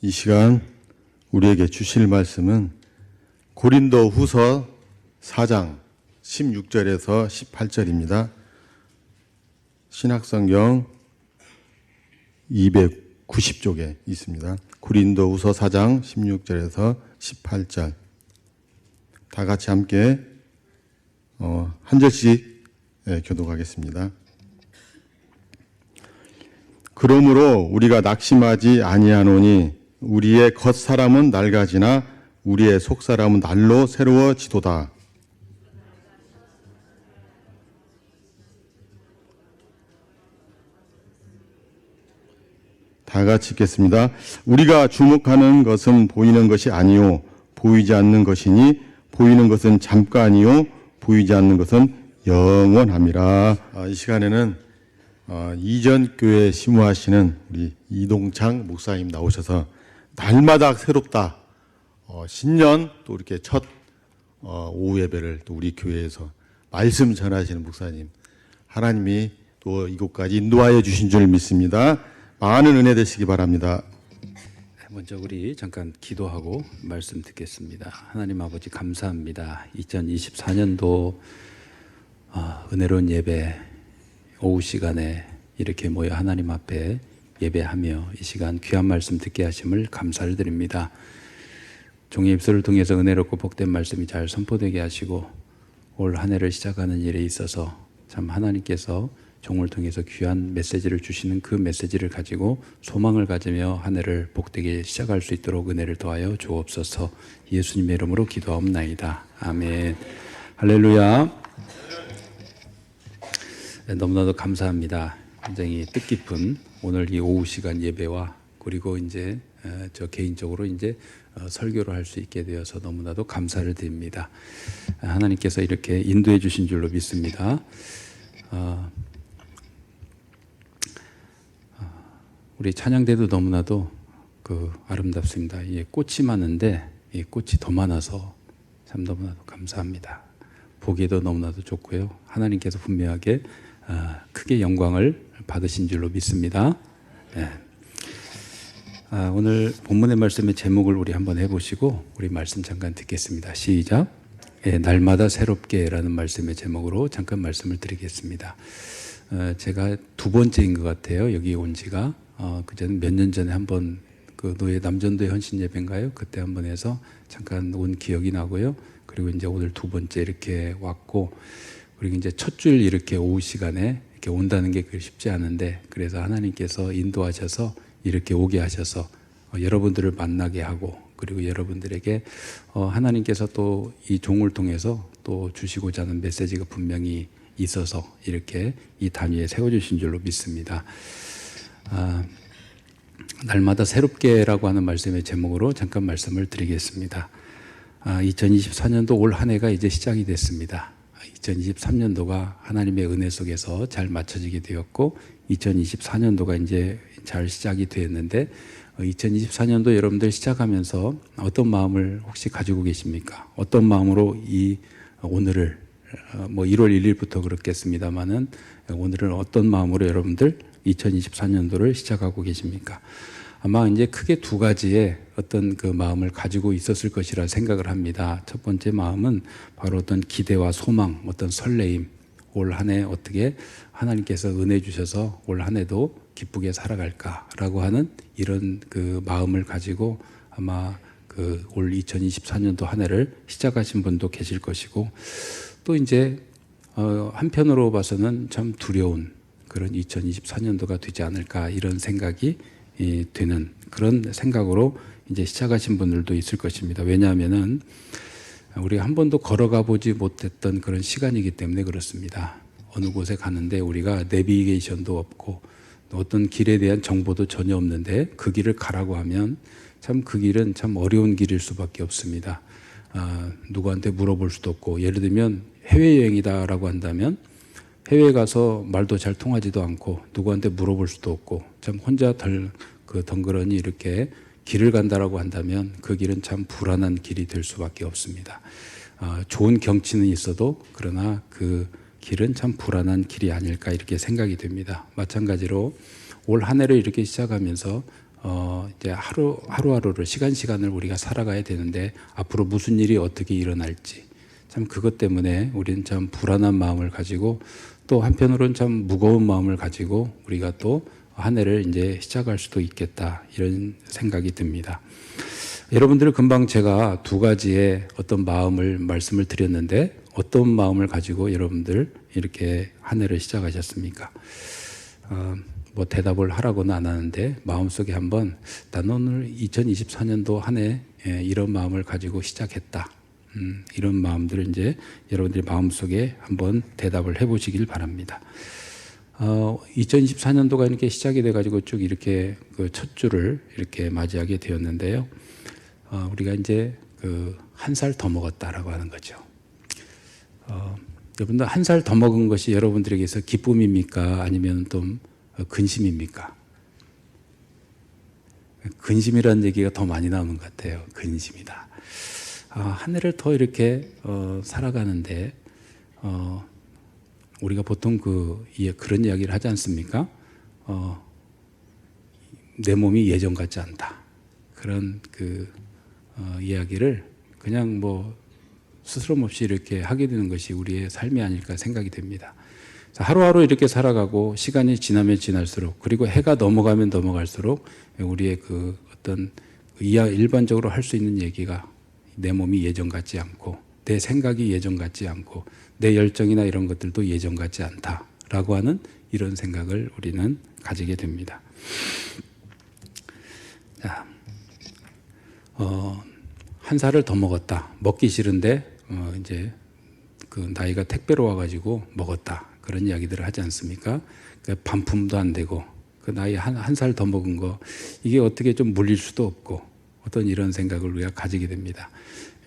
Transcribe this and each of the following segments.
이 시간 우리에게 주실 말씀은 고린도후서 4장 16절에서 18절입니다. 신약성경 290쪽에 있습니다. 고린도후서 4장 16절에서 18절. 다 같이 함께 한 절씩 교독하겠습니다. 그러므로 우리가 낙심하지 아니하노니 우리의 겉사람은 낡아지나 우리의 속사람은 날로 새로워지도다. 다 같이 읽겠습니다. 우리가 주목하는 것은 보이는 것이 아니요 보이지 않는 것이니 보이는 것은 잠깐이요 보이지 않는 것은 영원함이라. 이 시간에는 이전 교회 심우하시는 우리 이동창 목사님 나오셔서 날마다 새롭다. 신년 또 이렇게 첫 오후 예배를 또 우리 교회에서 말씀 전하시는 목사님, 하나님이 또 이곳까지 인도하여 주신 줄 믿습니다. 많은 은혜 되시기 바랍니다. 먼저 우리 잠깐 기도하고 말씀 듣겠습니다. 하나님 아버지 감사합니다. 2024년도 은혜로운 예배 오후 시간에 이렇게 모여 하나님 앞에 예배하며 이 시간 귀한 말씀 듣게 하심을 감사를 드립니다. 종의 입술을 통해서 은혜롭고 복된 말씀이 잘 선포되게 하시고 올 한 해를 시작하는 일에 있어서 참 하나님께서 종을 통해서 귀한 메시지를 주시는 그 메시지를 가지고 소망을 가지며 한 해를 복되게 시작할 수 있도록 은혜를 더하여 주옵소서. 예수님의 이름으로 기도하옵나이다. 아멘. 할렐루야. 너무나도 감사합니다. 굉장히 뜻깊은 오늘 이 오후 시간 예배와 그리고 이제 저 개인적으로 이제 설교를 할 수 있게 되어서 너무나도 감사를 드립니다. 하나님께서 이렇게 인도해 주신 줄로 믿습니다. 우리 찬양대도 너무나도 아름답습니다. 이 꽃이 많은데 이 꽃이 더 많아서 참 너무나도 감사합니다. 보기에도 너무나도 좋고요. 하나님께서 분명하게 크게 영광을 받으신 줄로 믿습니다. 네. 오늘 본문의 말씀의 제목을 우리 한번 해보시고 우리 말씀 잠깐 듣겠습니다. 시작. 날마다 새롭게라는 말씀의 제목으로 잠깐 말씀을 드리겠습니다. 제가 두 번째인 것 같아요. 여기 온 지가 그전 몇 년 전에 한번 노예 남전도의 헌신 예배인가요? 그때 한번 해서 잠깐 온 기억이 나고요. 그리고 이제 오늘 두 번째 이렇게 왔고, 그리고 이제 첫 줄 이렇게 오후 시간에 이렇게 온다는 게 쉽지 않은데, 그래서 하나님께서 인도하셔서 이렇게 오게 하셔서 여러분들을 만나게 하고, 그리고 여러분들에게 하나님께서 또 이 종을 통해서 또 주시고자 하는 메시지가 분명히 있어서 이렇게 이 단위에 세워주신 줄로 믿습니다. 날마다 새롭게라고 하는 말씀의 제목으로 잠깐 말씀을 드리겠습니다. 2024년도 올 한 해가 이제 시작이 됐습니다. 2023년도가 하나님의 은혜 속에서 잘 맞춰지게 되었고 2024년도가 이제 잘 시작이 되었는데 2024년도 여러분들 시작하면서 어떤 마음을 혹시 가지고 계십니까? 어떤 마음으로 이 오늘을 1월 1일부터 그렇겠습니다만은 오늘은 어떤 마음으로 여러분들 2024년도를 시작하고 계십니까? 아마 이제 크게 두 가지의 어떤 그 마음을 가지고 있었을 것이라 생각을 합니다. 첫 번째 마음은 바로 어떤 기대와 소망, 어떤 설레임, 올 한 해 어떻게 하나님께서 은혜 주셔서 올 한 해도 기쁘게 살아갈까라고 하는 이런 그 마음을 가지고 아마 올 2024년도 한 해를 시작하신 분도 계실 것이고, 또 이제 한편으로 봐서는 참 두려운 그런 2024년도가 되지 않을까 이런 생각이 되는 그런 생각으로 이제 시작하신 분들도 있을 것입니다. 왜냐하면은 우리가 한 번도 걸어가 보지 못했던 그런 시간이기 때문에 그렇습니다. 어느 곳에 가는데 우리가 내비게이션도 없고 어떤 길에 대한 정보도 전혀 없는데 그 길을 가라고 하면 참 그 길은 참 어려운 길일 수밖에 없습니다. 누구한테 물어볼 수도 없고, 예를 들면 해외여행이다라고 한다면 해외에 가서 말도 잘 통하지도 않고 누구한테 물어볼 수도 없고 참 혼자 덩그러니 이렇게 길을 간다라고 한다면 그 길은 참 불안한 길이 될 수밖에 없습니다. 좋은 경치는 있어도 그러나 그 길은 참 불안한 길이 아닐까 이렇게 생각이 됩니다. 마찬가지로 올 한 해를 이렇게 시작하면서 이제 하루하루를 시간을 우리가 살아가야 되는데 앞으로 무슨 일이 어떻게 일어날지 참 그것 때문에 우리는 참 불안한 마음을 가지고 또 한편으로는 참 무거운 마음을 가지고 우리가 또 한 해를 이제 시작할 수도 있겠다 이런 생각이 듭니다. 여러분들 금방 제가 두 가지의 어떤 마음을 말씀을 드렸는데 어떤 마음을 가지고 여러분들 이렇게 한 해를 시작하셨습니까? 뭐 대답을 하라고는 안 하는데 마음속에 한번 나는 오늘 2024년도 한 해 이런 마음을 가지고 시작했다. 이런 마음들을 이제 여러분들의 마음속에 한번 대답을 해보시길 바랍니다. 2024년도가 이렇게 시작이 돼가지고 쭉 이렇게 그 첫 주를 이렇게 맞이하게 되었는데요. 우리가 이제 그 한 살 더 먹었다라고 하는 거죠. 여러분들 한 살 더 먹은 것이 여러분들에게서 기쁨입니까? 아니면 좀 근심입니까? 근심이라는 얘기가 더 많이 나오는 것 같아요. 근심이다. 한 해를 더 이렇게 살아가는데 우리가 보통 그런 이야기를 하지 않습니까? 내 몸이 예전 같지 않다. 그런 이야기를 그냥 뭐 스스럼 없이 이렇게 하게 되는 것이 우리의 삶이 아닐까 생각이 됩니다. 하루하루 이렇게 살아가고 시간이 지나면 지날수록 그리고 해가 넘어가면 넘어갈수록 우리의 그 어떤 일반적으로 할 수 있는 얘기가 내 몸이 예전 같지 않고 내 생각이 예전 같지 않고 내 열정이나 이런 것들도 예전 같지 않다라고 하는 이런 생각을 우리는 가지게 됩니다. 자, 한 살을 더 먹었다. 먹기 싫은데 이제 그 나이가 택배로 와가지고 먹었다. 그런 이야기들을 하지 않습니까? 반품도 안 되고 그 나이 한 살 더 먹은 거 이게 어떻게 좀 물릴 수도 없고 어떤 이런 생각을 우리가 가지게 됩니다.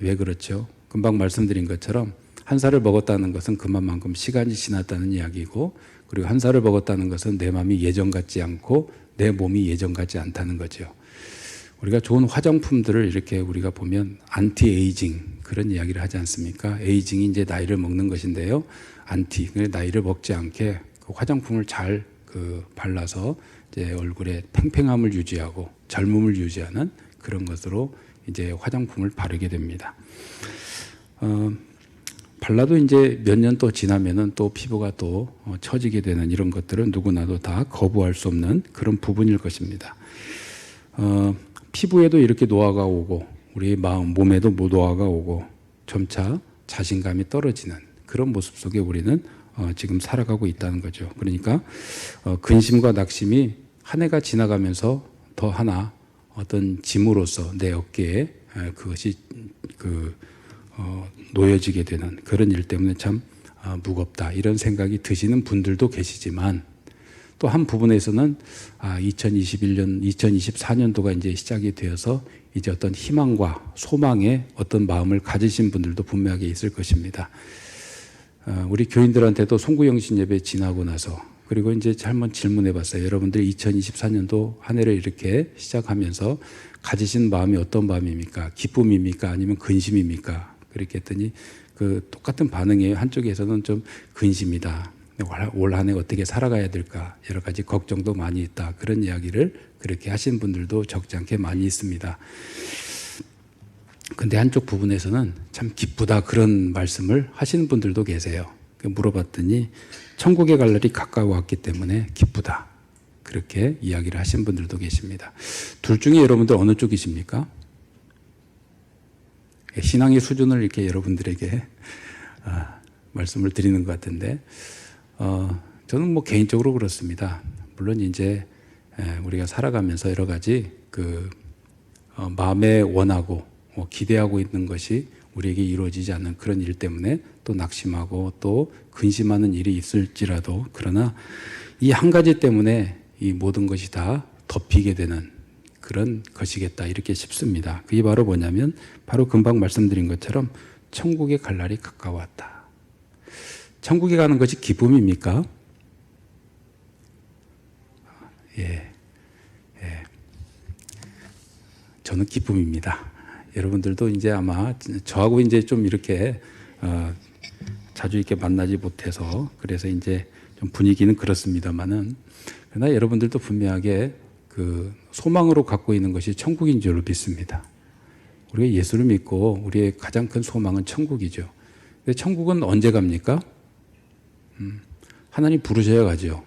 왜 그렇죠? 금방 말씀드린 것처럼 한 살을 먹었다는 것은 그만큼 시간이 지났다는 이야기고 그리고 한 살을 먹었다는 것은 내 마음이 예전 같지 않고 내 몸이 예전 같지 않다는 거죠. 우리가 좋은 화장품들을 이렇게 우리가 보면 안티에이징 그런 이야기를 하지 않습니까? 에이징이 이제 나이를 먹는 것인데요. 나이를 먹지 않게 그 화장품을 잘 발라서 이제 얼굴에 팽팽함을 유지하고 젊음을 유지하는 그런 것으로 이제 화장품을 바르게 됩니다. 발라도 이제 몇 년 또 지나면은 또 피부가 또 처지게 되는 이런 것들은 누구나도 다 거부할 수 없는 그런 부분일 것입니다. 피부에도 이렇게 노화가 오고 우리 몸에도 노화가 오고 점차 자신감이 떨어지는 그런 모습 속에 우리는 지금 살아가고 있다는 거죠. 그러니까 근심과 낙심이 한 해가 지나가면서 더 하나 어떤 짐으로서 내 어깨에 그것이 놓여지게 되는 그런 일 때문에 참 무겁다 이런 생각이 드시는 분들도 계시지만 또 한 부분에서는 2021년, 2024년도가 이제 시작이 되어서 이제 어떤 희망과 소망의 어떤 마음을 가지신 분들도 분명하게 있을 것입니다. 우리 교인들한테도 송구영신 예배 지나고 나서 그리고 이제 한번 질문해 봤어요. 여러분들이 2024년도 한 해를 이렇게 시작하면서 가지신 마음이 어떤 마음입니까? 기쁨입니까? 아니면 근심입니까? 그렇게 했더니 그 똑같은 반응이에요. 한쪽에서는 좀 근심이다. 올 한 해 어떻게 살아가야 될까? 여러 가지 걱정도 많이 있다. 그런 이야기를 그렇게 하신 분들도 적지 않게 많이 있습니다. 근데 한쪽 부분에서는 참 기쁘다 그런 말씀을 하시는 분들도 계세요. 물어봤더니 천국에 갈 날이 가까워왔기 때문에 기쁘다. 그렇게 이야기를 하신 분들도 계십니다. 둘 중에 여러분들 어느 쪽이십니까? 신앙의 수준을 이렇게 여러분들에게 말씀을 드리는 것 같은데 저는 뭐 개인적으로 그렇습니다. 물론 이제 우리가 살아가면서 여러 가지 마음에 원하고 기대하고 있는 것이 우리에게 이루어지지 않는 그런 일 때문에 또 낙심하고 또 근심하는 일이 있을지라도 그러나 이 한 가지 때문에 이 모든 것이 다 덮이게 되는 그런 것이겠다 이렇게 싶습니다. 그게 바로 뭐냐면 바로 금방 말씀드린 것처럼 천국에 갈 날이 가까웠다. 천국에 가는 것이 기쁨입니까? 예. 저는 기쁨입니다. 여러분들도 이제 아마 저하고 이제 좀 이렇게 자주 이렇게 만나지 못해서 그래서 이제 좀 분위기는 그렇습니다만은 그러나 여러분들도 분명하게 그 소망으로 갖고 있는 것이 천국인 줄로 믿습니다. 우리가 예수를 믿고 우리의 가장 큰 소망은 천국이죠. 근데 천국은 언제 갑니까? 하나님 부르셔야 가죠.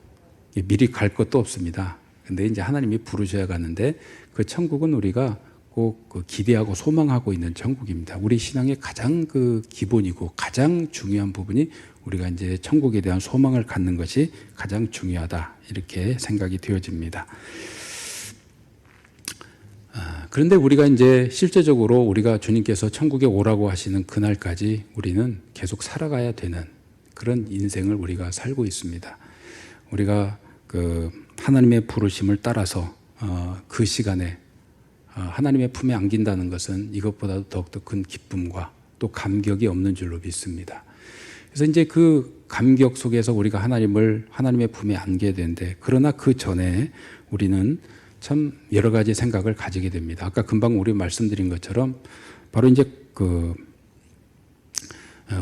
미리 갈 것도 없습니다. 근데 이제 하나님이 부르셔야 가는데 그 천국은 우리가 꼭 기대하고 소망하고 있는 천국입니다. 우리 신앙의 가장 그 기본이고 가장 중요한 부분이 우리가 이제 천국에 대한 소망을 갖는 것이 가장 중요하다. 이렇게 생각이 되어집니다. 그런데 우리가 이제 실제적으로 우리가 주님께서 천국에 오라고 하시는 그날까지 우리는 계속 살아가야 되는 그런 인생을 우리가 살고 있습니다. 우리가 그 하나님의 부르심을 따라서 그 시간에 하나님의 품에 안긴다는 것은 이것보다도 더욱더 큰 기쁨과 또 감격이 없는 줄로 믿습니다. 그래서 이제 그 감격 속에서 우리가 하나님의 품에 안게 되는데, 그러나 그 전에 우리는 참 여러 가지 생각을 가지게 됩니다. 아까 금방 우리 말씀드린 것처럼 바로 이제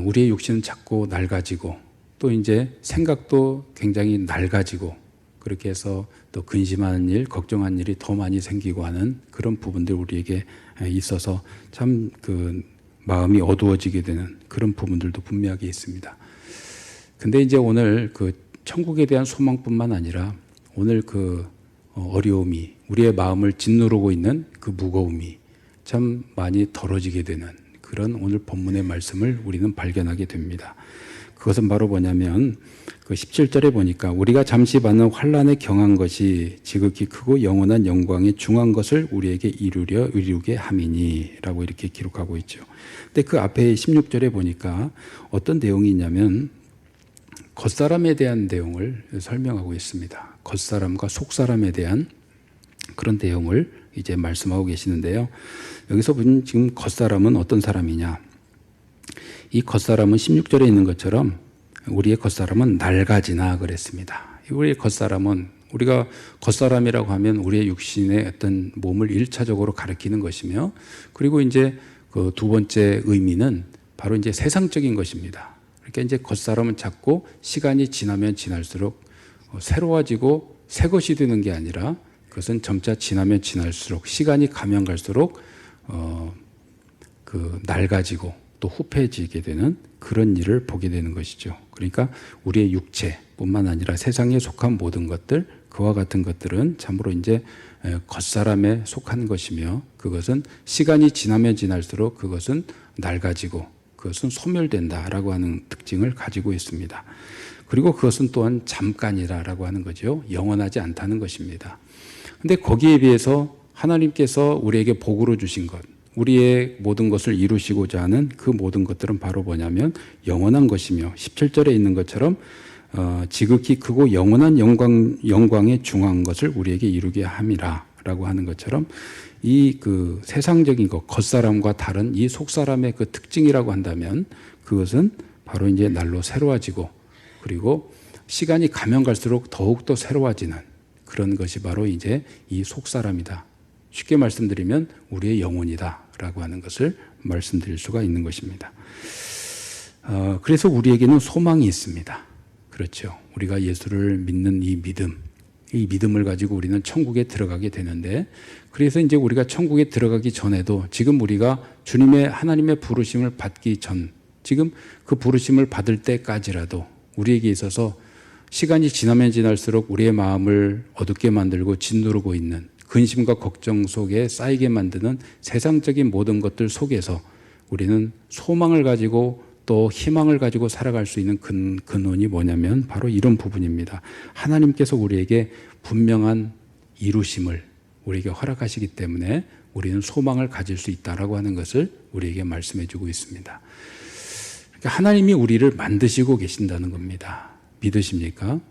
우리의 육신은 작고 낡아지고 또 이제 생각도 굉장히 낡아지고 그렇게 해서 또 근심하는 일, 걱정하는 일이 더 많이 생기고 하는 그런 부분들 우리에게 있어서 참 그 마음이 어두워지게 되는 그런 부분들도 분명하게 있습니다. 근데 이제 오늘 그 천국에 대한 소망뿐만 아니라 오늘 그 어려움이 우리의 마음을 짓누르고 있는 그 무거움이 참 많이 덜어지게 되는 그런 오늘 본문의 말씀을 우리는 발견하게 됩니다. 그것은 바로 뭐냐면 그 17절에 보니까 우리가 잠시 받는 환난에 경한 것이 지극히 크고 영원한 영광에 중한 것을 우리에게 이루게 함이니라고 이렇게 기록하고 있죠. 근데 그 앞에 16절에 보니까 어떤 내용이 있냐면 겉사람에 대한 내용을 설명하고 있습니다. 겉사람과 속사람에 대한 그런 내용을 이제 말씀하고 계시는데요. 여기서 보면 지금 겉사람은 어떤 사람이냐? 이 겉사람은 16절에 있는 것처럼 우리의 겉사람은 낡아지나 그랬습니다. 우리의 겉사람은 우리가 겉사람이라고 하면 우리의 육신의 어떤 몸을 1차적으로 가리키는 것이며, 그리고 이제 그 두 번째 의미는 바로 이제 세상적인 것입니다. 그러니까 이제 겉사람은 자꾸 시간이 지나면 지날수록 새로워지고 새 것이 되는 게 아니라 그것은 점차 지나면 지날수록 시간이 가면 갈수록 그 낡아지고 또 후패해지게 되는 그런 일을 보게 되는 것이죠. 그러니까 우리의 육체뿐만 아니라 세상에 속한 모든 것들, 그와 같은 것들은 참으로 이제 겉사람에 속한 것이며, 그것은 시간이 지나면 지날수록 그것은 낡아지고 그것은 소멸된다라고 하는 특징을 가지고 있습니다. 그리고 그것은 또한 잠깐이라고 하는 거죠. 영원하지 않다는 것입니다. 근데 거기에 비해서 하나님께서 우리에게 복으로 주신 것, 우리의 모든 것을 이루시고자 하는 그 모든 것들은 바로 뭐냐면 영원한 것이며, 17절에 있는 것처럼 지극히 크고 영원한 영광에 중한 것을 우리에게 이루게 함이라 라고 하는 것처럼 이 그 세상적인 것, 겉사람과 다른 이 속사람의 그 특징이라고 한다면 그것은 바로 이제 날로 새로워지고 그리고 시간이 가면 갈수록 더욱더 새로워지는 그런 것이 바로 이제 이 속사람이다. 쉽게 말씀드리면 우리의 영혼이다라고 하는 것을 말씀드릴 수가 있는 것입니다. 그래서 우리에게는 소망이 있습니다. 그렇죠. 우리가 예수를 믿는 이 믿음을 가지고 우리는 천국에 들어가게 되는데, 그래서 이제 우리가 천국에 들어가기 전에도 지금 우리가 하나님의 부르심을 받기 전, 지금 그 부르심을 받을 때까지라도 우리에게 있어서 시간이 지나면 지날수록 우리의 마음을 어둡게 만들고 짓누르고 있는 근심과 걱정 속에 쌓이게 만드는 세상적인 모든 것들 속에서 우리는 소망을 가지고 또 희망을 가지고 살아갈 수 있는 근원이 뭐냐면 바로 이런 부분입니다. 하나님께서 우리에게 분명한 이루심을 우리에게 허락하시기 때문에 우리는 소망을 가질 수 있다라고 하는 것을 우리에게 말씀해 주고 있습니다. 그러니까 하나님이 우리를 만드시고 계신다는 겁니다. 믿으십니까?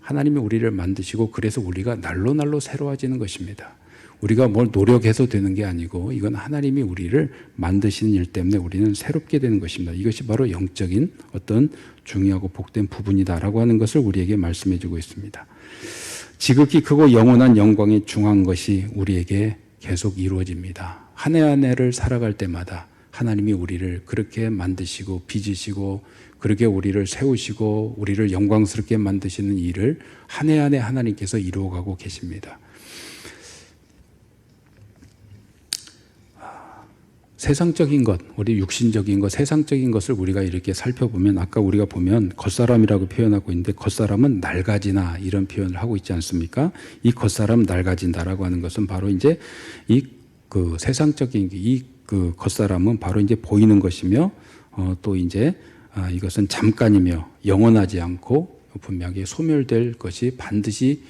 하나님이 우리를 만드시고 그래서 우리가 날로 새로워지는 것입니다. 우리가 뭘 노력해서 되는 게 아니고 이건 하나님이 우리를 만드시는 일 때문에 우리는 새롭게 되는 것입니다. 이것이 바로 영적인 어떤 중요하고 복된 부분이다라고 하는 것을 우리에게 말씀해 주고 있습니다. 지극히 크고 영원한 영광에 중한 것이 우리에게 계속 이루어집니다. 한 해 한 해를 살아갈 때마다 하나님이 우리를 그렇게 만드시고 빚으시고 그렇게 우리를 세우시고 우리를 영광스럽게 만드시는 일을 한 해 한 해 하나님께서 이루어가고 계십니다. 세상적인 것, 우리 육신적인 것, 세상적인 것을 우리가 이렇게 살펴보면 아까 우리가 보면 겉사람이라고 표현하고 있는데 겉사람은 낡아지나 이런 표현을 하고 있지 않습니까? 이 겉사람 낡아진다라고 하는 것은 바로 이제 이 그 세상적인 이 그 겉사람은 바로 이제 보이는 것이며 또 이제 이것은 잠깐이며 영원하지 않고 분명히 소멸될 것이 반드시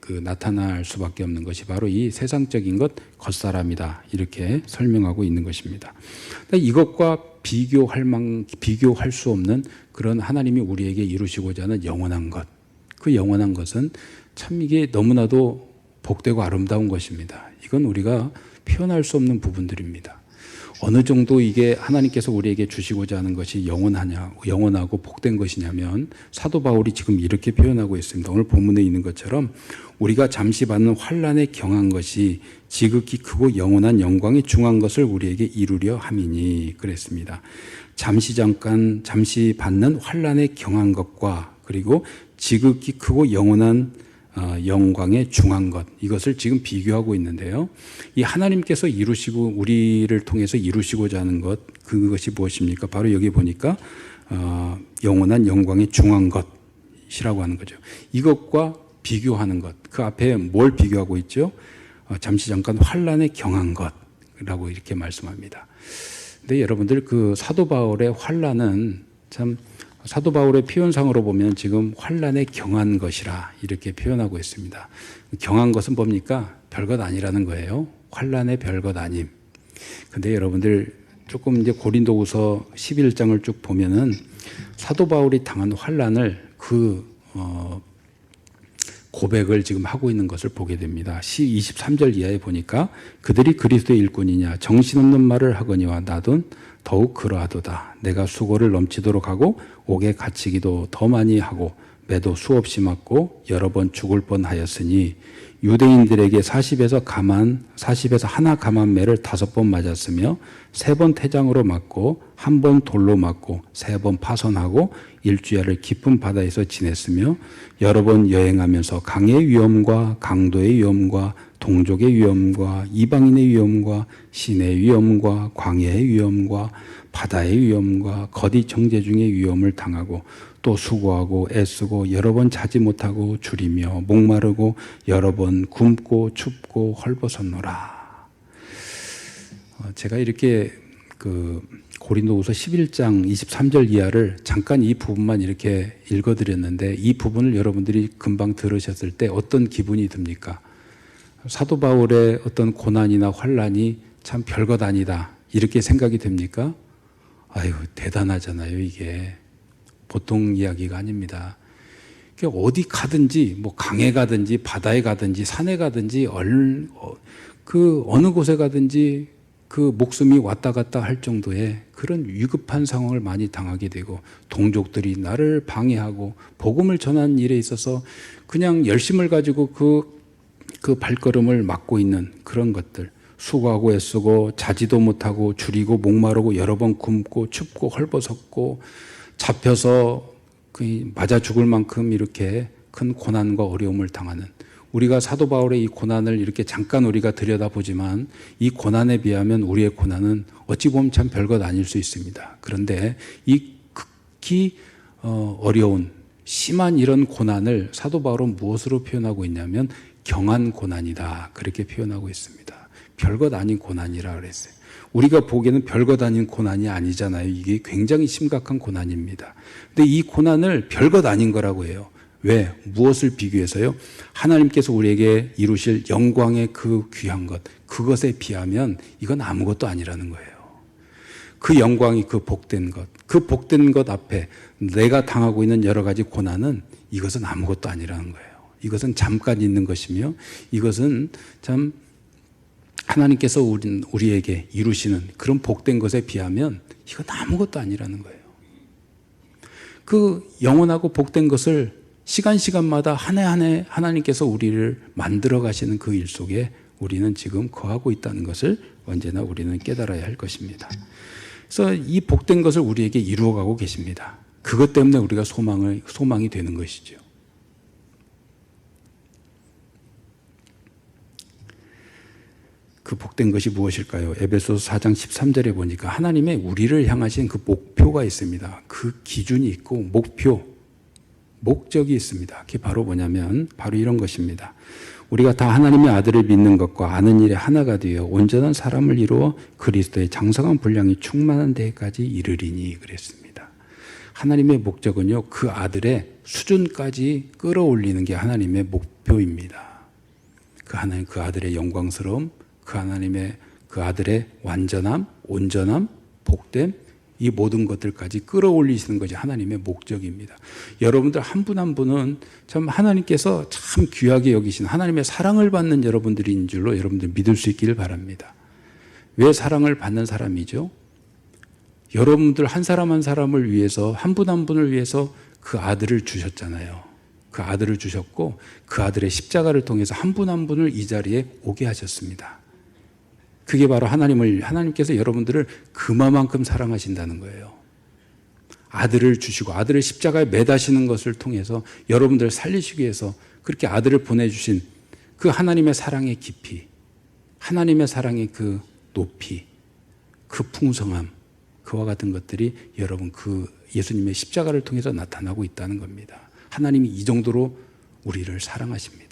그 나타날 수밖에 없는 것이 바로 이 세상적인 것 겉사람이다 이렇게 설명하고 있는 것입니다. 이것과 비교할 수 없는 그런 하나님이 우리에게 이루시고자 하는 영원한 것, 그 영원한 것은 참 이게 너무나도 복되고 아름다운 것입니다. 이건 우리가 표현할 수 없는 부분들입니다. 어느 정도 이게 하나님께서 우리에게 주시고자 하는 것이 영원하고 복된 것이냐면 사도 바울이 지금 이렇게 표현하고 있습니다. 오늘 본문에 있는 것처럼 우리가 잠시 받는 환난에 경한 것이 지극히 크고 영원한 영광에 중한 것을 우리에게 이루려 함이니 그랬습니다. 잠시 받는 환난에 경한 것과 그리고 지극히 크고 영원한 영광에 중한 것 이것을 지금 비교하고 있는데요. 이 하나님께서 이루시고 우리를 통해서 이루시고자 하는 것 그것이 무엇입니까? 바로 여기 보니까 영원한 영광에 중한 것이라고 하는 거죠. 이것과 비교하는 것. 그 앞에 뭘 비교하고 있죠? 잠시 잠깐 환난에 경한 것이라고 이렇게 말씀합니다. 근데 여러분들 그 사도 바울의 환난은 참 사도 바울의 표현상으로 보면 지금 환난에 경한 것이라 이렇게 표현하고 있습니다. 경한 것은 뭡니까? 별것 아니라는 거예요. 환난의 별것 아님. 근데 여러분들 조금 이제 고린도후서 11장을 쭉 보면은 사도 바울이 당한 환난을 고백을 지금 하고 있는 것을 보게 됩니다. 23절 이하에 보니까 그들이 그리스도의 일꾼이냐 정신없는 말을 하거니와 나도 더욱 그러하도다. 내가 수고를 넘치도록 하고 옥에 갇히기도 더 많이 하고 매도 수없이 맞고 여러 번 죽을 뻔하였으니 유대인들에게 40에서 하나 감한매를 5번 맞았으며 3번 태장으로 맞고 1번 돌로 맞고 3번 파선하고 일주일을 깊은 바다에서 지냈으며 여러 번 여행하면서 강의 위험과 강도의 위험과 동족의 위험과 이방인의 위험과 신의 위험과 광야의 위험과 바다의 위험과 거디 정제 중의 위험을 당하고 또 수고하고 애쓰고 여러 번 자지 못하고 줄이며 목마르고 여러 번 굶고 춥고 헐벗었노라. 제가 이렇게 그 고린도후서 11장 23절 이하를 잠깐 이 부분만 이렇게 읽어드렸는데 이 부분을 여러분들이 금방 들으셨을 때 어떤 기분이 듭니까? 사도 바울의 어떤 고난이나 환난이 참 별것 아니다 이렇게 생각이 됩니까? 아유 대단하잖아요. 이게 보통 이야기가 아닙니다. 어디 가든지 뭐 강에 가든지 바다에 가든지 산에 가든지 어느 곳에 가든지 그 목숨이 왔다 갔다 할 정도의 그런 위급한 상황을 많이 당하게 되고 동족들이 나를 방해하고 복음을 전하는 일에 있어서 그냥 열심을 가지고 그 발걸음을 막고 있는 그런 것들 수고하고 애쓰고 자지도 못하고 줄이고 목마르고 여러 번 굶고 춥고 헐벗었고 잡혀서 맞아 죽을 만큼 이렇게 큰 고난과 어려움을 당하는 우리가 사도 바울의 이 고난을 이렇게 잠깐 우리가 들여다보지만 이 고난에 비하면 우리의 고난은 어찌 보면 참 별것 아닐 수 있습니다. 그런데 이 극히 어려운 심한 이런 고난을 사도 바울은 무엇으로 표현하고 있냐면 경한 고난이다 그렇게 표현하고 있습니다. 별것 아닌 고난이라 그랬어요. 우리가 보기에는 별것 아닌 고난이 아니잖아요. 이게 굉장히 심각한 고난입니다. 근데 이 고난을 별것 아닌 거라고 해요. 왜? 무엇을 비교해서요? 하나님께서 우리에게 이루실 영광의 그 귀한 것, 그것에 비하면 이건 아무것도 아니라는 거예요. 그 영광이 그 복된 것 앞에 내가 당하고 있는 여러 가지 고난은 이것은 아무것도 아니라는 거예요. 이것은 잠깐 있는 것이며 이것은 참 하나님께서 우리에게 이루시는 그런 복된 것에 비하면 이건 아무것도 아니라는 거예요. 그 영원하고 복된 것을 시간마다 한 해 한 해 하나님께서 우리를 만들어 가시는 그 일 속에 우리는 지금 거하고 있다는 것을 언제나 우리는 깨달아야 할 것입니다. 그래서 이 복된 것을 우리에게 이루어가고 계십니다. 그것 때문에 우리가 소망이 되는 것이죠. 그 복된 것이 무엇일까요? 에베소서 4장 13절에 보니까 하나님의 우리를 향하신 그 목표가 있습니다. 그 기준이 있고 목적이 있습니다. 그게 바로 뭐냐면 바로 이런 것입니다. 우리가 다 하나님의 아들을 믿는 것과 아는 일에 하나가 되어 온전한 사람을 이루어 그리스도의 장성한 분량이 충만한 데까지 이르리니 그랬습니다. 하나님의 목적은요, 그 아들의 수준까지 끌어올리는 게 하나님의 목표입니다. 그 아들의 영광스러움, 그 아들의 완전함, 온전함, 복됨, 이 모든 것들까지 끌어올리시는 것이 하나님의 목적입니다. 여러분들 한 분 한 분은 참 하나님께서 참 귀하게 여기신 하나님의 사랑을 받는 여러분들인 줄로 여러분들 믿을 수 있기를 바랍니다. 왜 사랑을 받는 사람이죠? 여러분들 한 사람 한 사람을 위해서, 한 분 한 분을 위해서 그 아들을 주셨잖아요. 그 아들을 주셨고 그 아들의 십자가를 통해서 한 분 한 분을 이 자리에 오게 하셨습니다. 그게 바로 하나님께서 여러분들을 그만큼 사랑하신다는 거예요. 아들을 주시고 아들을 십자가에 매다시는 것을 통해서 여러분들을 살리시기 위해서 그렇게 아들을 보내주신 그 하나님의 사랑의 깊이, 하나님의 사랑의 그 높이, 그 풍성함, 그와 같은 것들이 여러분 그 예수님의 십자가를 통해서 나타나고 있다는 겁니다. 하나님이 이 정도로 우리를 사랑하십니다.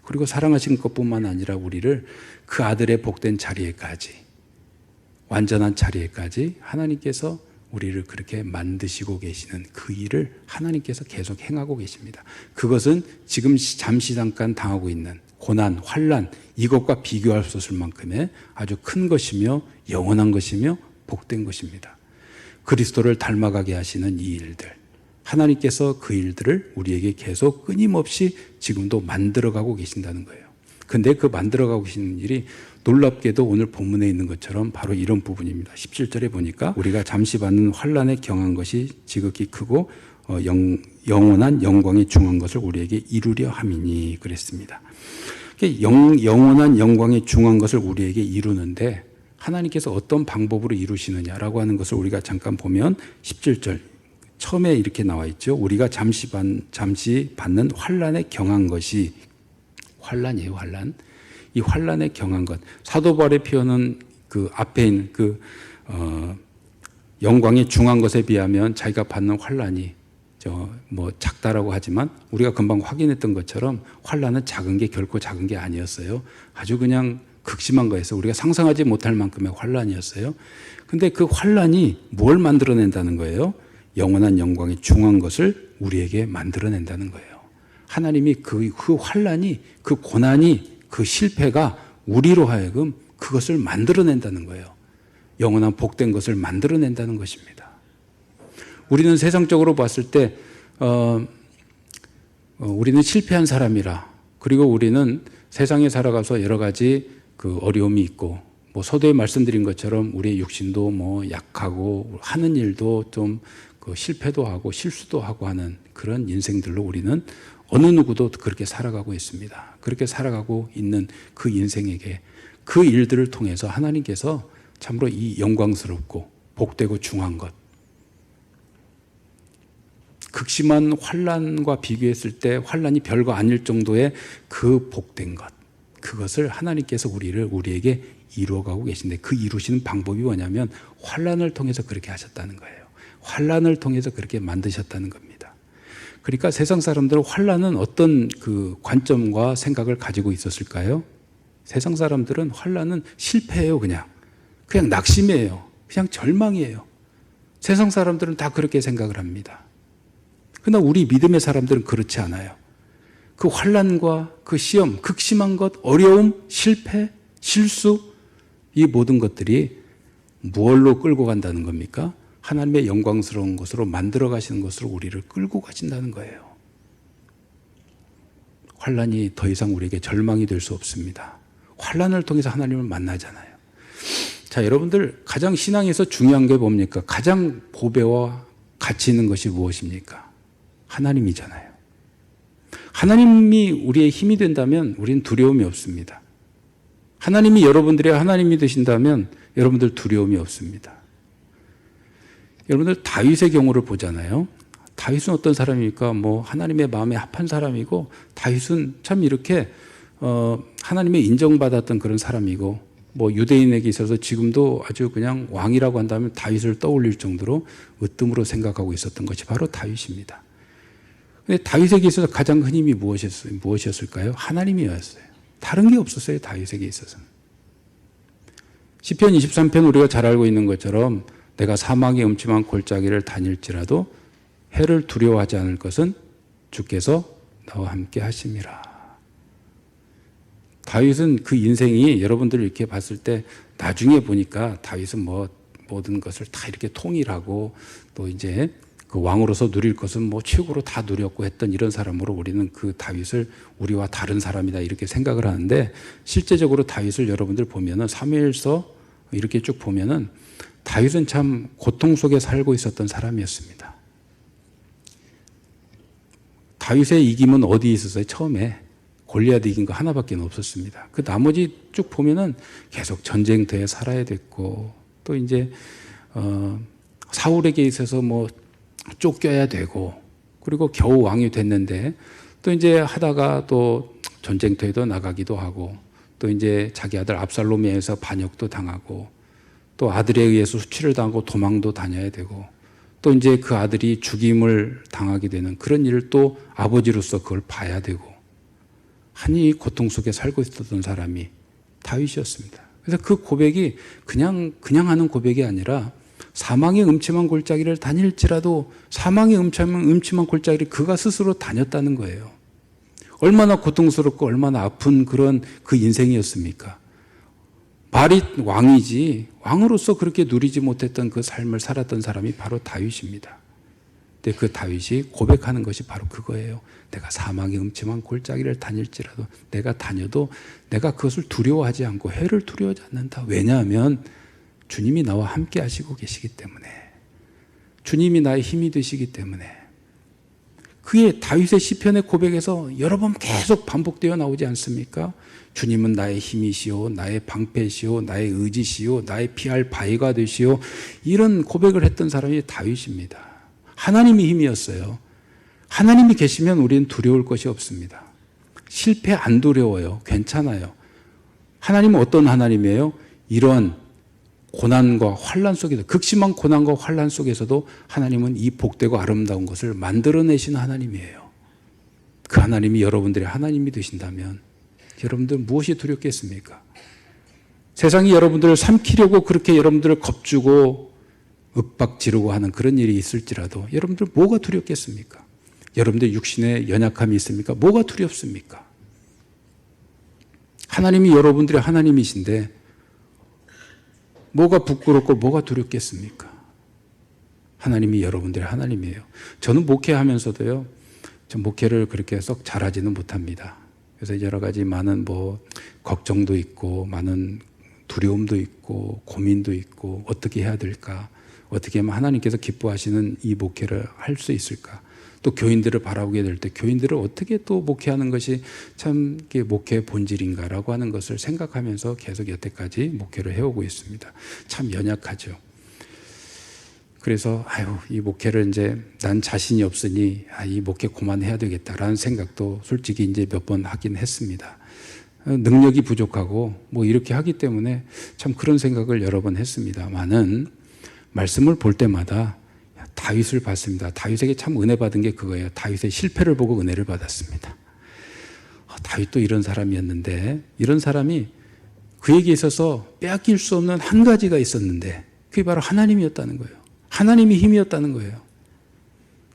그리고 사랑하신 것뿐만 아니라 우리를 그 아들의 복된 자리에까지, 완전한 자리에까지 하나님께서 우리를 그렇게 만드시고 계시는 그 일을 하나님께서 계속 행하고 계십니다. 그것은 지금 잠시 잠깐 당하고 있는 고난, 환난, 이것과 비교할 수 없을 만큼의 아주 큰 것이며 영원한 것이며 복된 것입니다. 그리스도를 닮아가게 하시는 이 일들, 하나님께서 그 일들을 우리에게 계속 끊임없이 지금도 만들어가고 계신다는 거예요. 근데 그 만들어가고 계시는 일이 놀랍게도 오늘 본문에 있는 것처럼 바로 이런 부분입니다. 17절에 보니까 우리가 잠시 받는 환난에 경한 것이 지극히 크고 영원한 영광에 중한 것을 우리에게 이루려 함이니 그랬습니다. 영원한 영광에 중한 것을 우리에게 이루는데 하나님께서 어떤 방법으로 이루시느냐라고 하는 것을 우리가 잠깐 보면 17절 처음에 이렇게 나와 있죠. 우리가 잠시 받는 환난에 경한 것이 환난이에요. 환난. 이 환난에 경한 것. 사도 바울의 표현은 그 앞에 있는 영광에 중한 것에 비하면 자기가 받는 환난이 작다라고 하지만 우리가 금방 확인했던 것처럼 환난은 작은 게 결코 작은 게 아니었어요. 아주 그냥 극심한 거였어요. 우리가 상상하지 못할 만큼의 환난이었어요. 근데 그 환난이 뭘 만들어낸다는 거예요? 영원한 영광에 중한 것을 우리에게 만들어낸다는 거예요. 하나님이 그 환난이, 그 고난이, 그 실패가 우리로 하여금 그것을 만들어낸다는 거예요. 영원한 복된 것을 만들어낸다는 것입니다. 우리는 세상적으로 봤을 때 우리는 실패한 사람이라, 그리고 우리는 세상에 살아가서 여러 가지 그 어려움이 있고, 서도에 말씀드린 것처럼 우리의 육신도 약하고 하는 일도 좀 실패도 하고 실수도 하고 하는 그런 인생들로 우리는 어느 누구도 그렇게 살아가고 있습니다. 그렇게 살아가고 있는 그 인생에게 그 일들을 통해서 하나님께서 참으로 이 영광스럽고 복되고 중한 것, 극심한 환난과 비교했을 때 환난이 별거 아닐 정도의 그 복된 것, 그것을 하나님께서 우리에게 이루어가고 계신데 그 이루시는 방법이 뭐냐면 환난을 통해서 그렇게 하셨다는 거예요. 환난을 통해서 그렇게 만드셨다는 겁니다. 그러니까 세상 사람들은 환난은 어떤 그 관점과 생각을 가지고 있었을까요? 세상 사람들은 환난은 실패예요. 그냥 낙심이에요. 그냥 절망이에요. 세상 사람들은 다 그렇게 생각을 합니다. 그러나 우리 믿음의 사람들은 그렇지 않아요. 그 환난과 그 시험, 극심한 것, 어려움, 실패, 실수, 이 모든 것들이 무엇로 끌고 간다는 겁니까? 하나님의 영광스러운 것으로 만들어 가시는 것으로 우리를 끌고 가신다는 거예요. 환난이 더 이상 우리에게 절망이 될 수 없습니다. 환난을 통해서 하나님을 만나잖아요. 자, 여러분들 가장 신앙에서 중요한 게 뭡니까? 가장 보배와 가치 있는 것이 무엇입니까? 하나님이잖아요. 하나님이 우리의 힘이 된다면 우리는 두려움이 없습니다. 하나님이 여러분들의 하나님이 되신다면 여러분들 두려움이 없습니다. 여러분들 다윗의 경우를 보잖아요. 다윗은 어떤 사람입니까? 하나님의 마음에 합한 사람이고, 다윗은 참 이렇게 하나님의 인정받았던 그런 사람이고, 뭐 유대인에게 있어서 지금도 아주 그냥 왕이라고 한다면 다윗을 떠올릴 정도로 으뜸으로 생각하고 있었던 것이 바로 다윗입니다. 근데 다윗에게 있어서 가장 큰 힘이 무엇이었을까요? 하나님이었어요. 다른 게 없었어요. 다윗에게 있어서는. 시편 23편 우리가 잘 알고 있는 것처럼 내가 사망의 음침한 골짜기를 다닐지라도 해를 두려워하지 않을 것은 주께서 나와 함께 하심이라. 다윗은 그 인생이 여러분들 이렇게 봤을 때 나중에 보니까 다윗은 뭐 모든 것을 다 이렇게 통일하고 또 이제 그 왕으로서 누릴 것은 뭐 최고로 다 누렸고 했던 이런 사람으로 우리는 그 다윗을 우리와 다른 사람이다 이렇게 생각을 하는데 실제적으로 다윗을 여러분들 보면은 사무엘서 이렇게 쭉 보면은 다윗은 참 고통 속에 살고 있었던 사람이었습니다. 다윗의 이김은 어디에 있었어요? 처음에 골리앗 이긴 거 하나밖에 없었습니다. 그 나머지 쭉 보면은 계속 전쟁터에 살아야 됐고 또 이제 사울에게 있어서 뭐 쫓겨야 되고 그리고 겨우 왕이 됐는데 또 이제 하다가 또 전쟁터에도 나가기도 하고 또 이제 자기 아들 압살롬에 의해서 반역도 당하고 또 아들에 의해서 수치를 당하고 도망도 다녀야 되고 또 이제 그 아들이 죽임을 당하게 되는 그런 일을 또 아버지로서 그걸 봐야 되고 한이 고통 속에 살고 있었던 사람이 다윗이었습니다. 그래서 그 고백이 그냥 하는 고백이 아니라 사망의 음침한 골짜기를 다닐지라도 사망의 음침한 골짜기를 그가 스스로 다녔다는 거예요. 얼마나 고통스럽고 얼마나 아픈 그런 그 인생이었습니까? 말이 왕이지 왕으로서 그렇게 누리지 못했던 그 삶을 살았던 사람이 바로 다윗입니다. 근데 그 다윗이 고백하는 것이 바로 그거예요. 내가 사망의 음침한 골짜기를 다닐지라도 내가 다녀도 내가 그것을 두려워하지 않고 해를 두려워하지 않는다. 왜냐하면 주님이 나와 함께 하시고 계시기 때문에 주님이 나의 힘이 되시기 때문에 그의 다윗의 시편의 고백에서 여러 번 계속 반복되어 나오지 않습니까? 주님은 나의 힘이시오, 나의 방패시오, 나의 의지시오, 나의 피할 바위가 되시오. 이런 고백을 했던 사람이 다윗입니다. 하나님이 힘이었어요. 하나님이 계시면 우리는 두려울 것이 없습니다. 실패 안 두려워요. 괜찮아요. 하나님은 어떤 하나님이에요? 이런 고난과 환난 속에서 극심한 고난과 환난 속에서도 하나님은 이 복되고 아름다운 것을 만들어내시는 하나님이에요. 그 하나님이 여러분들의 하나님이 되신다면 여러분들 무엇이 두렵겠습니까? 세상이 여러분들을 삼키려고 그렇게 여러분들을 겁주고 윽박지르고 하는 그런 일이 있을지라도 여러분들 뭐가 두렵겠습니까? 여러분들 육신에 연약함이 있습니까? 뭐가 두렵습니까? 하나님이 여러분들의 하나님이신데 뭐가 부끄럽고 뭐가 두렵겠습니까? 하나님이 여러분들의 하나님이에요. 저는 목회하면서도요, 저 목회를 그렇게 썩 잘하지는 못합니다. 그래서 여러 가지 많은 뭐 걱정도 있고 많은 두려움도 있고 고민도 있고 어떻게 해야 될까? 어떻게 하면 하나님께서 기뻐하시는 이 목회를 할 수 있을까? 또 교인들을 바라보게 될 때 교인들을 어떻게 또 목회하는 것이 참 목회의 본질인가라고 하는 것을 생각하면서 계속 여태까지 목회를 해오고 있습니다. 참 연약하죠. 그래서 이 목회를 이제 난 자신이 없으니 이 목회 그만해야 되겠다라는 생각도 솔직히 이제 몇 번 하긴 했습니다. 능력이 부족하고 뭐 이렇게 하기 때문에 참 그런 생각을 여러 번 했습니다만은 말씀을 볼 때마다 다윗을 봤습니다. 다윗에게 참 은혜 받은 게 그거예요. 다윗의 실패를 보고 은혜를 받았습니다. 다윗도 이런 사람이었는데 이런 사람이 그에게 있어서 빼앗길 수 없는 한 가지가 있었는데 그게 바로 하나님이었다는 거예요. 하나님이 힘이었다는 거예요.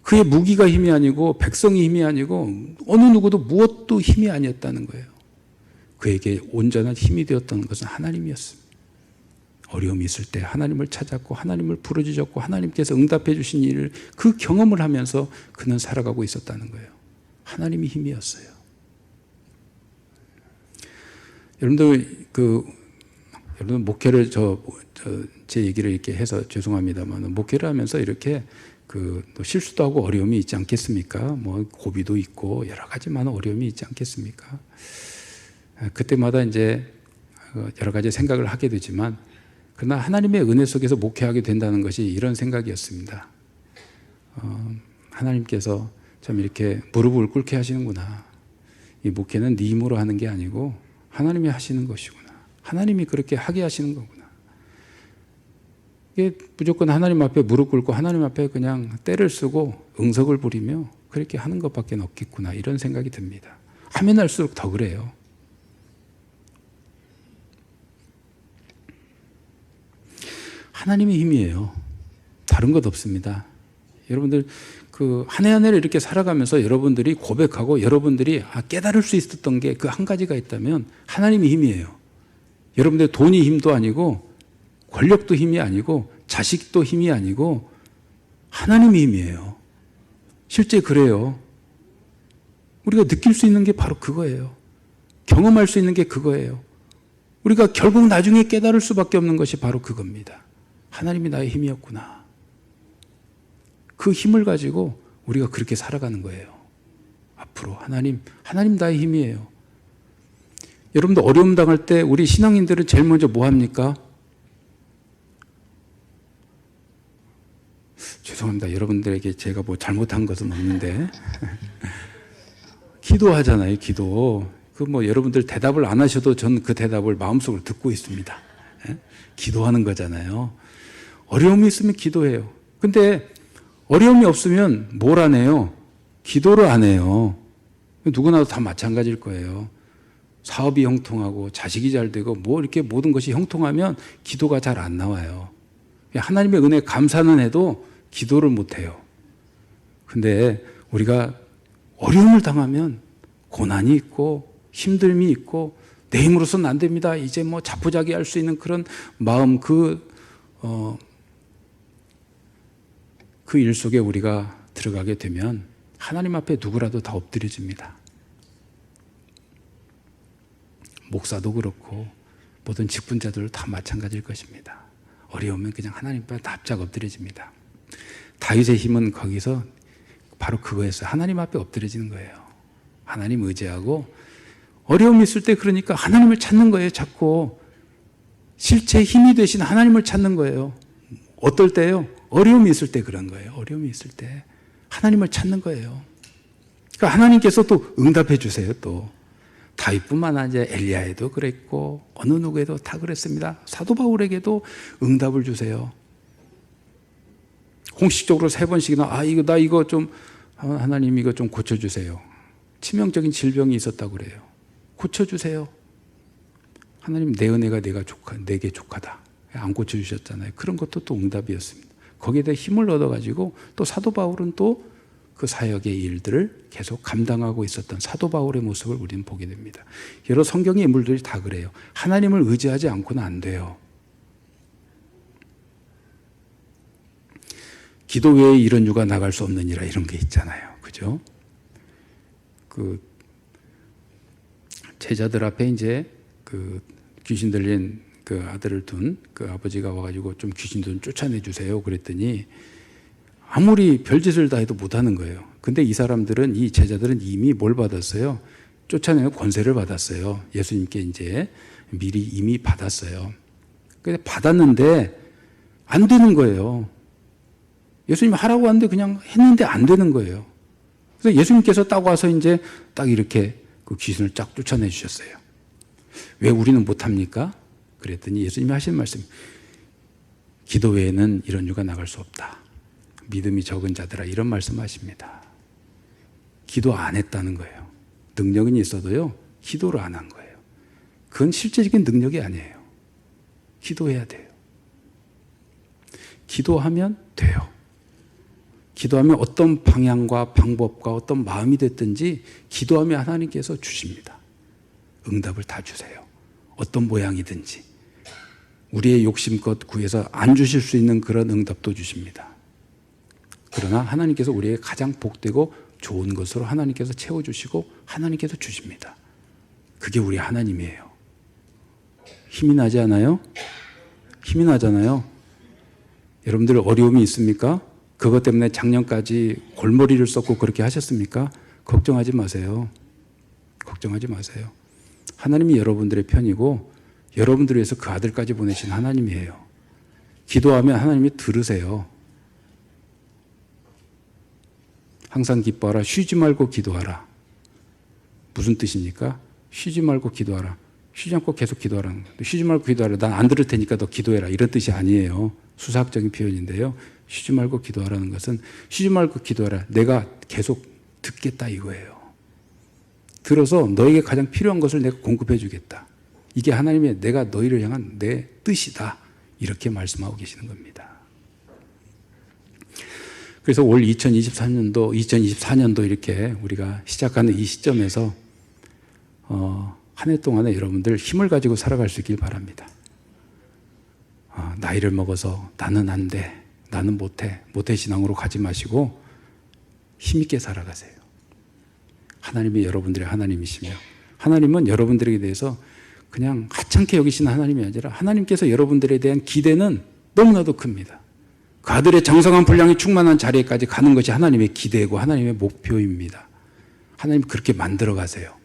그의 무기가 힘이 아니고 백성이 힘이 아니고 어느 누구도 무엇도 힘이 아니었다는 거예요. 그에게 온전한 힘이 되었던 것은 하나님이었습니다. 어려움이 있을 때 하나님을 찾았고 하나님을 부르짖었고 하나님께서 응답해 주신 일을 그 경험을 하면서 그는 살아가고 있었다는 거예요. 하나님이 힘이었어요. 여러분들 여러분 목회를 제 얘기를 이렇게 해서 죄송합니다만 목회를 하면서 이렇게 또 실수도 하고 어려움이 있지 않겠습니까? 뭐 고비도 있고 여러 가지 많은 어려움이 있지 않겠습니까? 그때마다 이제 여러 가지 생각을 하게 되지만 그러나 하나님의 은혜 속에서 목회하게 된다는 것이 이런 생각이었습니다. 하나님께서 참 이렇게 무릎을 꿇게 하시는구나. 이 목회는 네 힘으로 하는 게 아니고 하나님이 하시는 것이구나. 하나님이 그렇게 하게 하시는 거구나. 이게 무조건 하나님 앞에 무릎 꿇고 하나님 앞에 그냥 때를 쓰고 응석을 부리며 그렇게 하는 것밖에 없겠구나, 이런 생각이 듭니다. 하면 할수록 더 그래요. 하나님의 힘이에요. 다른 것 없습니다. 여러분들 그 한 해 한 해를 이렇게 살아가면서 여러분들이 고백하고 여러분들이 깨달을 수 있었던 게 그 한 가지가 있다면 하나님의 힘이에요. 여러분들 돈이 힘도 아니고 권력도 힘이 아니고 자식도 힘이 아니고 하나님의 힘이에요. 실제 그래요. 우리가 느낄 수 있는 게 바로 그거예요. 경험할 수 있는 게 그거예요. 우리가 결국 나중에 깨달을 수밖에 없는 것이 바로 그겁니다. 하나님이 나의 힘이었구나. 그 힘을 가지고 우리가 그렇게 살아가는 거예요. 앞으로 하나님 나의 힘이에요. 여러분들 어려움 당할 때 우리 신앙인들은 제일 먼저 뭐 합니까? 죄송합니다. 여러분들에게 제가 뭐 잘못한 것은 없는데 기도하잖아요. 기도. 그 뭐 여러분들 대답을 안 하셔도 전 그 대답을 마음속으로 듣고 있습니다. 예? 기도하는 거잖아요. 어려움이 있으면 기도해요. 근데 어려움이 없으면 뭘 안 해요? 기도를 안 해요. 누구나도 다 마찬가지일 거예요. 사업이 형통하고 자식이 잘 되고 뭐 이렇게 모든 것이 형통하면 기도가 잘 안 나와요. 하나님의 은혜에 감사는 해도 기도를 못 해요. 근데 우리가 어려움을 당하면 고난이 있고 힘듦이 있고 내 힘으로서는 안 됩니다. 이제 뭐 자포자기할 수 있는 그런 마음, 그 일 속에 우리가 들어가게 되면 하나님 앞에 누구라도 다 엎드려집니다. 목사도 그렇고 모든 직분자들 다 마찬가지일 것입니다. 어려우면 그냥 하나님 앞에 납작 엎드려집니다. 다윗의 힘은 거기서 바로 그거였어요. 하나님 앞에 엎드려지는 거예요. 하나님 의지하고 어려움이 있을 때 그러니까 하나님을 찾는 거예요. 자꾸 실제 힘이 되신 하나님을 찾는 거예요. 어떨 때요? 어려움이 있을 때 그런 거예요. 어려움이 있을 때 하나님을 찾는 거예요. 그러니까 하나님께서 또 응답해 주세요. 또 다윗뿐만 아니라 엘리야에도 그랬고 어느 누구에도 다 그랬습니다. 사도 바울에게도 응답을 주세요. 공식적으로 3번씩이나 나 이거 좀 하나님 이거 좀 고쳐주세요. 치명적인 질병이 있었다고 그래요. 고쳐주세요. 하나님 내 은혜가 내게 족하다. 안 고쳐주셨잖아요. 그런 것도 또 응답이었습니다. 거기에 대해 힘을 얻어가지고 또 사도 바울은 또 그 사역의 일들을 계속 감당하고 있었던 사도 바울의 모습을 우리는 보게 됩니다. 여러 성경의 인물들이 다 그래요. 하나님을 의지하지 않고는 안 돼요. 기도 외에 이런 유가 나갈 수 없느니라 이런 게 있잖아요. 그죠? 그 제자들 앞에 이제 그 귀신 들린 그 아들을 둔 그 아버지가 와가지고 좀 귀신 좀 쫓아내 주세요. 그랬더니 아무리 별짓을 다 해도 못하는 거예요. 근데 이 사람들은, 이 제자들은 이미 뭘 받았어요? 쫓아내는 권세를 받았어요. 예수님께 이제 미리 이미 받았어요. 근데 받았는데 안 되는 거예요. 예수님 하라고 하는데 그냥 했는데 안 되는 거예요. 그래서 예수님께서 딱 와서 이제 딱 이렇게 그 귀신을 쫙 쫓아내 주셨어요. 왜 우리는 못합니까? 그랬더니 예수님이 하신 말씀, 기도 외에는 이런 유가 나갈 수 없다. 믿음이 적은 자들아, 이런 말씀하십니다. 기도 안 했다는 거예요. 능력은 있어도요, 기도를 안 한 거예요. 그건 실제적인 능력이 아니에요. 기도해야 돼요. 기도하면 돼요. 기도하면 어떤 방향과 방법과 어떤 마음이 됐든지 기도하면 하나님께서 주십니다. 응답을 다 주세요. 어떤 모양이든지. 우리의 욕심껏 구해서 안 주실 수 있는 그런 응답도 주십니다. 그러나 하나님께서 우리에게 가장 복되고 좋은 것으로 하나님께서 채워주시고 하나님께서 주십니다. 그게 우리 하나님이에요. 힘이 나지 않아요? 힘이 나잖아요. 여러분들 어려움이 있습니까? 그것 때문에 작년까지 골머리를 썩고 그렇게 하셨습니까? 걱정하지 마세요. 걱정하지 마세요. 하나님이 여러분들의 편이고 여러분들을 위해서 그 아들까지 보내신 하나님이에요. 기도하면 하나님이 들으세요. 항상 기뻐하라. 쉬지 말고 기도하라. 무슨 뜻입니까? 쉬지 말고 기도하라. 쉬지 않고 계속 기도하라는 거예요. 쉬지 말고 기도하라. 난 안 들을 테니까 너 기도해라. 이런 뜻이 아니에요. 수사학적인 표현인데요. 쉬지 말고 기도하라는 것은 쉬지 말고 기도하라. 내가 계속 듣겠다 이거예요. 들어서 너에게 가장 필요한 것을 내가 공급해 주겠다. 이게 하나님의 내가 너희를 향한 내 뜻이다. 이렇게 말씀하고 계시는 겁니다. 그래서 올 2023년도, 2024년도 이렇게 우리가 시작하는 이 시점에서 한 해 동안에 여러분들 힘을 가지고 살아갈 수 있길 바랍니다. 나이를 먹어서 나는 안 돼, 나는 못해, 모태 신앙으로 가지 마시고 힘있게 살아가세요. 하나님이 여러분들의 하나님이시며 하나님은 여러분들에게 대해서 그냥 하찮게 여기시는 하나님이 아니라 하나님께서 여러분들에 대한 기대는 너무나도 큽니다. 그 아들의 장성한 분량이 충만한 자리에까지 가는 것이 하나님의 기대고 하나님의 목표입니다. 하나님 그렇게 만들어 가세요.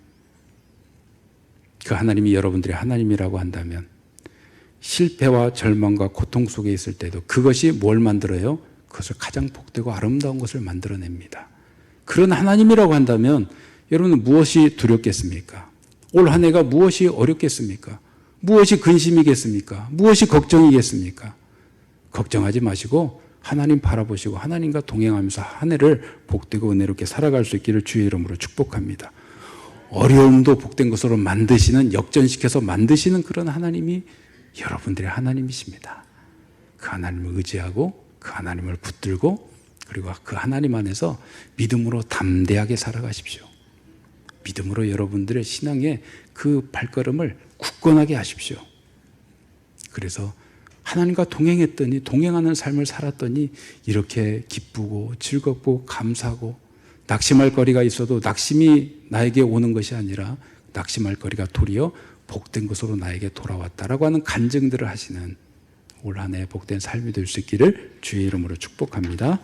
그 하나님이 여러분들의 하나님이라고 한다면 실패와 절망과 고통 속에 있을 때도 그것이 뭘 만들어요? 그것을 가장 복되고 아름다운 것을 만들어냅니다. 그런 하나님이라고 한다면 여러분은 무엇이 두렵겠습니까? 올 한 해가 무엇이 어렵겠습니까? 무엇이 근심이겠습니까? 무엇이 걱정이겠습니까? 걱정하지 마시고 하나님 바라보시고 하나님과 동행하면서 한 해를 복되고 은혜롭게 살아갈 수 있기를 주의 이름으로 축복합니다. 어려움도 복된 것으로 만드시는, 역전시켜서 만드시는 그런 하나님이 여러분들의 하나님이십니다. 그 하나님을 의지하고 그 하나님을 붙들고 그리고 그 하나님 안에서 믿음으로 담대하게 살아가십시오. 믿음으로 여러분들의 신앙의 그 발걸음을 굳건하게 하십시오. 그래서 하나님과 동행했더니, 동행하는 삶을 살았더니 이렇게 기쁘고 즐겁고 감사하고 낙심할 거리가 있어도 낙심이 나에게 오는 것이 아니라 낙심할 거리가 도리어 복된 것으로 나에게 돌아왔다라고 하는 간증들을 하시는 올 한 해 복된 삶이 될 수 있기를 주의 이름으로 축복합니다.